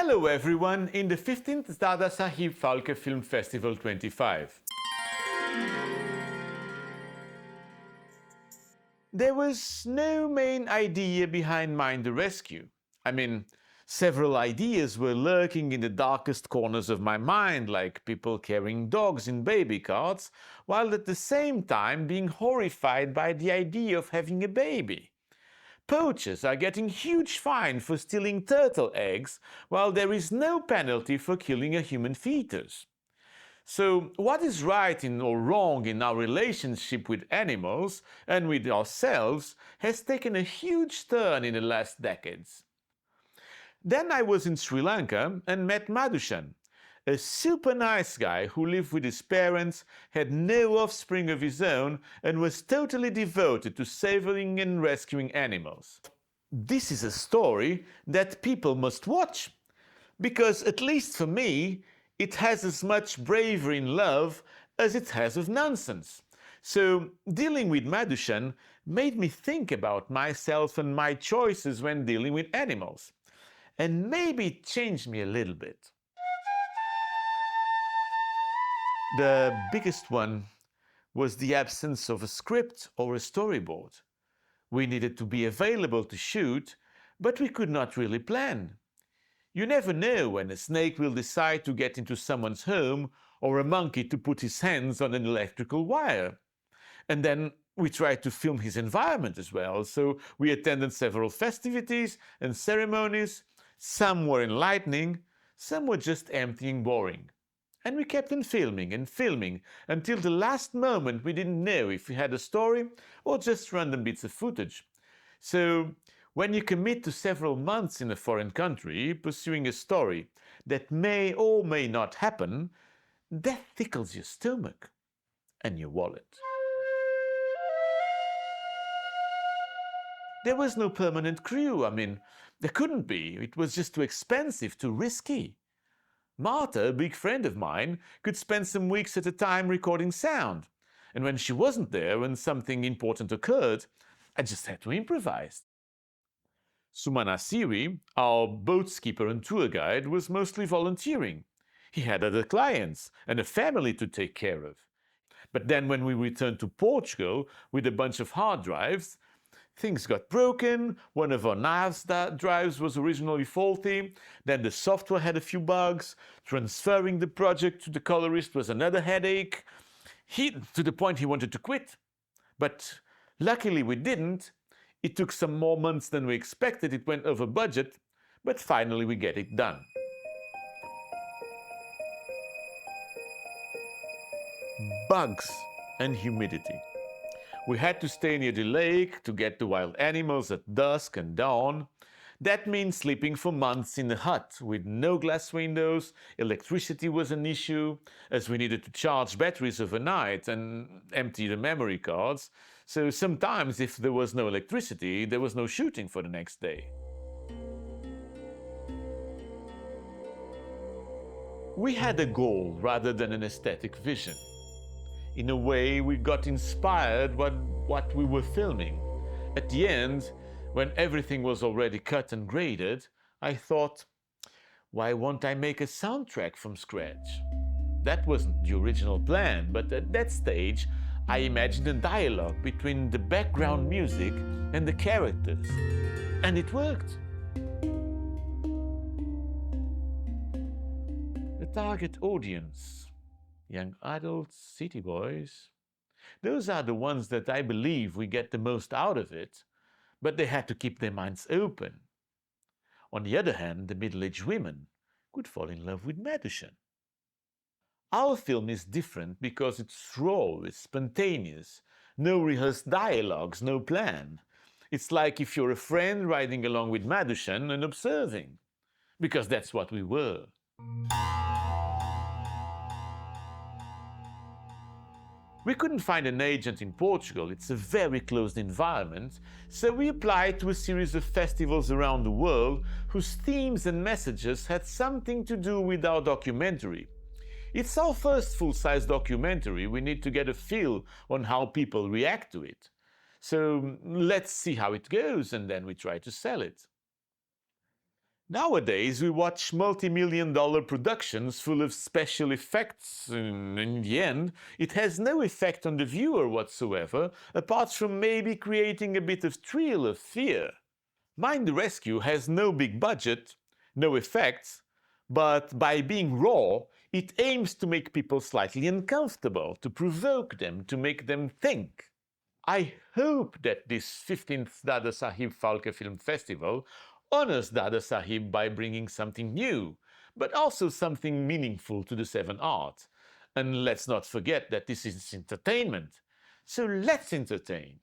Hello everyone in the 15th Dada Saheb Phalke Film Festival 25. There was no main idea behind Mind the Rescue. Several ideas were lurking in the darkest corners of my mind, like people carrying dogs in baby carts, while at the same time being horrified by the idea of having a baby. Poachers are getting huge fines for stealing turtle eggs, while there is no penalty for killing a human fetus. So, what is right or wrong in our relationship with animals and with ourselves has taken a huge turn in the last decades. Then I was in Sri Lanka and met Madhushan, a super nice guy who lived with his parents, had no offspring of his own, and was totally devoted to saving and rescuing animals. This is a story that people must watch, because at least for me, it has as much bravery in love as it has of nonsense. So dealing with Madhushan made me think about myself and my choices when dealing with animals. And maybe it changed me a little bit. The biggest one was the absence of a script or a storyboard. We needed to be available to shoot, but we could not really plan. You never know when a snake will decide to get into someone's home or a monkey to put his hands on an electrical wire. And then we tried to film his environment as well, so we attended several festivities and ceremonies. Some were enlightening, some were just empty and boring. And we kept on filming and filming until the last moment we didn't know if we had a story or just random bits of footage. So, when you commit to several months in a foreign country pursuing a story that may or may not happen, that tickles your stomach and your wallet. There was no permanent crew. There couldn't be. It was just too expensive, too risky. Martha, a big friend of mine, could spend some weeks at a time recording sound. And when she wasn't there, when something important occurred, I just had to improvise. Sumana Siri, our boat skipper and tour guide, was mostly volunteering. He had other clients and a family to take care of. But then when we returned to Portugal with a bunch of hard drives, things got broken, one of our NAS drives was originally faulty, then the software had a few bugs, transferring the project to the colorist was another headache, to the point he wanted to quit. But luckily we didn't. It took some more months than we expected, it went over budget, but finally we get it done. Bugs and humidity. We had to stay near the lake to get the wild animals at dusk and dawn. That means sleeping for months in a hut with no glass windows. Electricity was an issue, as we needed to charge batteries overnight and empty the memory cards. So sometimes if there was no electricity, there was no shooting for the next day. We had a goal rather than an aesthetic vision. In a way, we got inspired by what we were filming. At the end, when everything was already cut and graded, I thought, why won't I make a soundtrack from scratch? That wasn't the original plan, but at that stage, I imagined a dialogue between the background music and the characters. And it worked. The target audience. Young adults, city boys. Those are the ones that I believe we get the most out of it, but they had to keep their minds open. On the other hand, the middle-aged women could fall in love with Madhushan. Our film is different because it's raw, it's spontaneous, no rehearsed dialogues, no plan. It's like if you're a friend riding along with Madhushan and observing, because that's what we were. We couldn't find an agent in Portugal, it's a very closed environment, so we applied to a series of festivals around the world whose themes and messages had something to do with our documentary. It's our first full-size documentary, we need to get a feel on how people react to it. So let's see how it goes and then we try to sell it. Nowadays, we watch multi-million-dollar productions full of special effects, and in the end, it has no effect on the viewer whatsoever, apart from maybe creating a bit of thrill or fear. Mind the Rescue has no big budget, no effects, but by being raw, it aims to make people slightly uncomfortable, to provoke them, to make them think. I hope that this 15th Dada Saheb Phalke Film Festival honors Dada Saheb by bringing something new, but also something meaningful to the seven arts. And let's not forget that this is entertainment. So let's entertain.